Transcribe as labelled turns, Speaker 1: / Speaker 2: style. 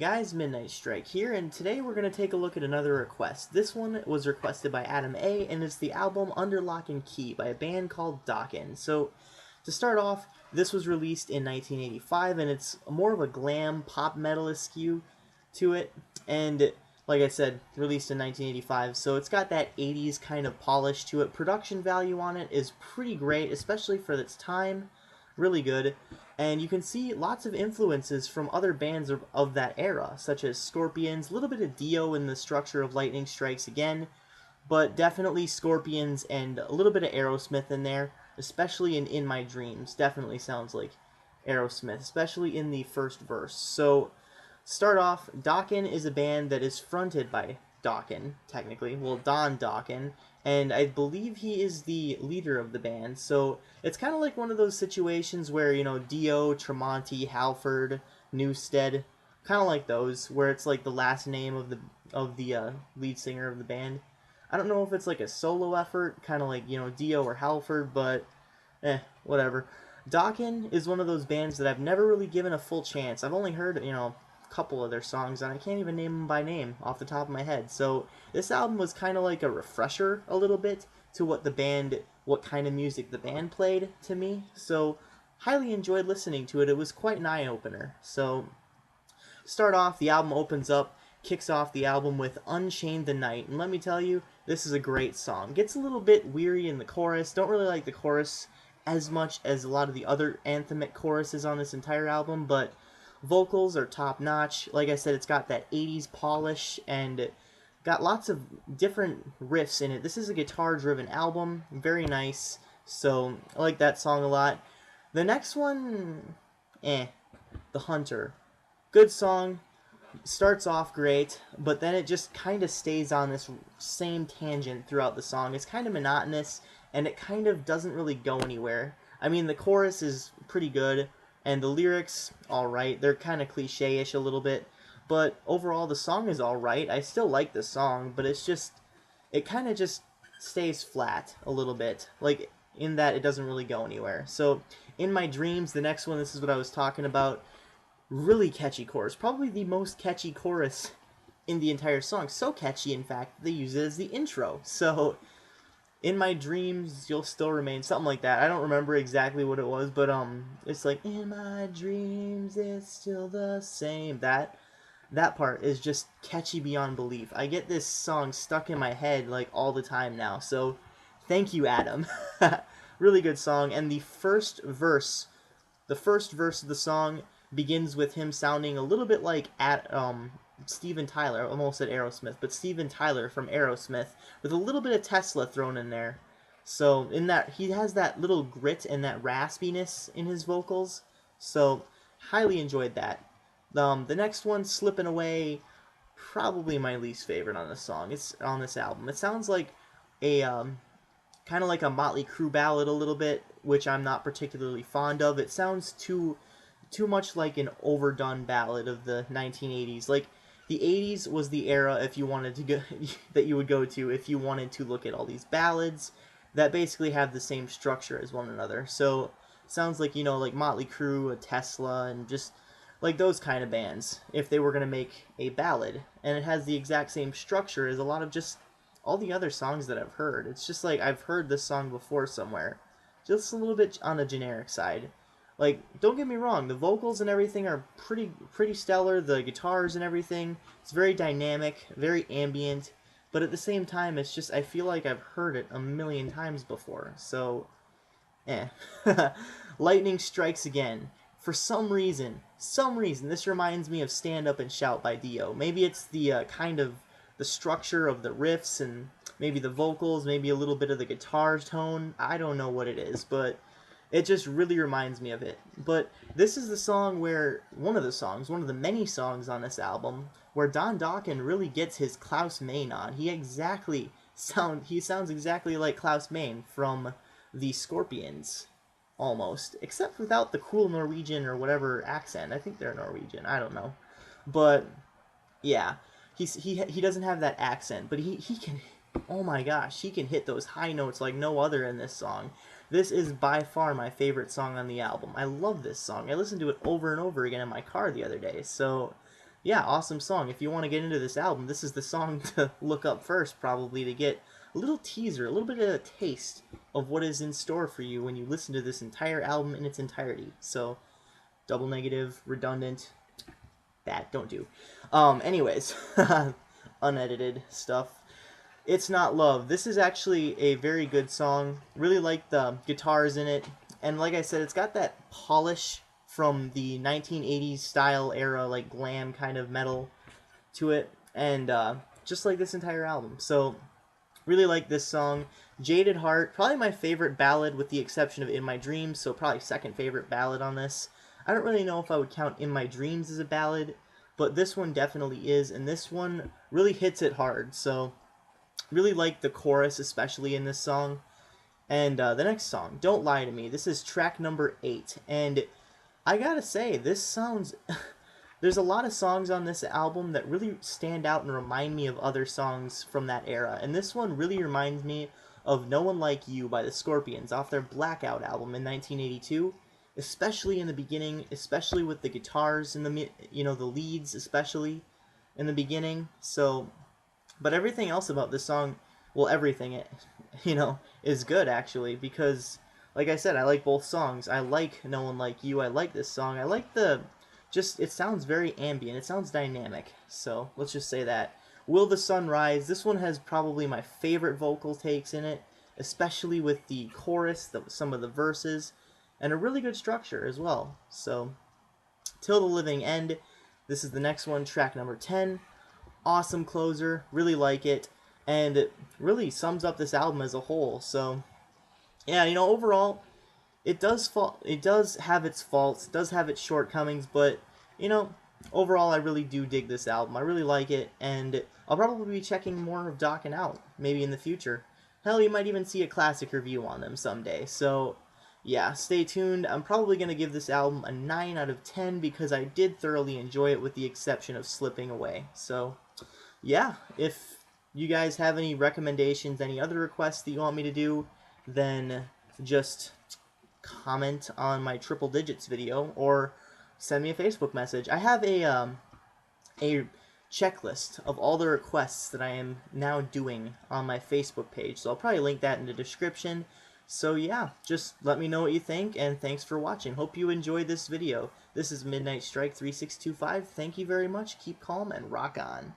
Speaker 1: guys, Midnight Strike here, and today we're going to take a look at another request. This one was requested by Adam A, and it's the album Under Lock and Key by a band called Dokken. So, to start off, this was released in 1985, and it's more of a glam pop metal skew to it, and like I said, released in 1985, so it's got that 80s kind of polish to it. Production value on it is pretty great, especially for its time. Really good, and you can see lots of influences from other bands of that era, such as Scorpions, a little bit of Dio in the structure of Lightning Strikes again, but definitely Scorpions and a little bit of Aerosmith in there, especially in My Dreams. Definitely sounds like Aerosmith, especially in the first verse. So, start off, Dokken is a band that is fronted by Dokken, technically. Well, Don Dokken, and I believe he is the leader of the band. So it's kind of like one of those situations where, you know, Dio, Tremonti, Halford, Newstead, kind of like those, where it's like the last name of the lead singer of the band. I don't know if it's like a solo effort, kind of like, you know, Dio or Halford, but whatever. Dokken is one of those bands that I've never really given a full chance. I've only heard, you know, couple of their songs, and I can't even name them by name off the top of my head. So this album was kind of like a refresher a little bit to what kind of music the band played to me. So highly enjoyed listening to it. It was quite an eye-opener. So start off, the album opens up, kicks off the album with Unchained the Night, and let me tell you, this is a great song. Gets a little bit weary in the chorus. Don't really like the chorus as much as a lot of the other anthemic choruses on this entire album, but vocals are top-notch. Like I said, it's got that 80s polish and got lots of different riffs in it. This is a guitar-driven album. Very nice. So, I like that song a lot. The next one, The Hunter. Good song. Starts off great, but then it just kind of stays on this same tangent throughout the song. It's kind of monotonous, and it kind of doesn't really go anywhere. I mean, the chorus is pretty good, and the lyrics, alright. They're kind of cliche-ish a little bit. But overall, the song is alright. I still like the song, but it's just, it kind of just stays flat a little bit. Like, in that it doesn't really go anywhere. So, In My Dreams, the next one, this is what I was talking about. Really catchy chorus. Probably the most catchy chorus in the entire song. So catchy, in fact, they use it as the intro. So, In My Dreams, You'll Still Remain, something like that. I don't remember exactly what it was, but it's like, in my dreams, it's still the same. That part is just catchy beyond belief. I get this song stuck in my head, like, all the time now, so thank you, Adam. Really good song, and the first verse of the song begins with him sounding a little bit like Steven Tyler, almost said Aerosmith, but Steven Tyler from Aerosmith, with a little bit of Tesla thrown in there. So, in that, he has that little grit and that raspiness in his vocals, so highly enjoyed that. The next one, Slippin' Away, probably my least favorite on this song. It's on this album. It sounds like a, kind of like a Motley Crue ballad a little bit, which I'm not particularly fond of. It sounds too much like an overdone ballad of the 1980s. Like, the 80s was the era if you wanted to go that you would go to if you wanted to look at all these ballads that basically have the same structure as one another. So, it sounds like, you know, like Motley Crue, a Tesla, and just like those kind of bands, if they were going to make a ballad. And it has the exact same structure as a lot of just all the other songs that I've heard. It's just like I've heard this song before somewhere. Just a little bit on the generic side. Like, don't get me wrong, the vocals and everything are pretty stellar, the guitars and everything. It's very dynamic, very ambient, but at the same time, it's just, I feel like I've heard it a million times before, so, Lightning Strikes Again. For some reason, this reminds me of Stand Up and Shout by Dio. Maybe it's the kind of the structure of the riffs and maybe the vocals, maybe a little bit of the guitar tone. I don't know what it is, but it just really reminds me of it. But this is the song where, one of the many songs on this album, where Don Dokken really gets his Klaus Meine on. He sounds exactly like Klaus Meine from the Scorpions, almost. Except without the cool Norwegian or whatever accent. I think they're Norwegian, I don't know. But, yeah, he doesn't have that accent, but he can, oh my gosh, he can hit those high notes like no other in this song. This is by far my favorite song on the album. I love this song. I listened to it over and over again in my car the other day. So, yeah, awesome song. If you want to get into this album, this is the song to look up first, probably, to get a little teaser, a little bit of a taste of what is in store for you when you listen to this entire album in its entirety. So, double negative, redundant, that don't do. Anyways, unedited stuff. It's Not Love. This is actually a very good song. Really like the guitars in it. And like I said, it's got that polish from the 1980s style era, like glam kind of metal to it. And just like this entire album. So, really like this song. Jaded Heart, probably my favorite ballad with the exception of In My Dreams, so probably second favorite ballad on this. I don't really know if I would count In My Dreams as a ballad, but this one definitely is, and this one really hits it hard. So, really like the chorus, especially in this song. And the next song, Don't Lie to Me. This is track number 8. And I gotta say, this sounds... There's a lot of songs on this album that really stand out and remind me of other songs from that era. And this one really reminds me of No One Like You by the Scorpions off their Blackout album in 1982. Especially in the beginning, especially with the guitars and the leads, especially in the beginning. So... But everything else about this song, well, everything, is good, actually, because, like I said, I like both songs. I like No One Like You, I like this song. I like it sounds very ambient, it sounds dynamic, so let's just say that. Will the Sun Rise, this one has probably my favorite vocal takes in it, especially with the chorus, some of the verses, and a really good structure as well. So, Till the Living End, this is the next one, track number 10. Awesome closer, really like it, and it really sums up this album as a whole. So, yeah, overall, it does have its faults, it does have its shortcomings, but, overall, I really do dig this album. I really like it, and I'll probably be checking more of Dokken out, maybe in the future. Hell, you might even see a classic review on them someday. So, yeah, stay tuned. I'm probably going to give this album a 9 out of 10 because I did thoroughly enjoy it with the exception of Slipping Away. So, yeah, if you guys have any recommendations, any other requests that you want me to do, then just comment on my triple digits video or send me a Facebook message. I have a checklist of all the requests that I am now doing on my Facebook page, so I'll probably link that in the description. So yeah, just let me know what you think, and thanks for watching. Hope you enjoyed this video. This is Midnight Strike 3625. Thank you very much. Keep calm and rock on.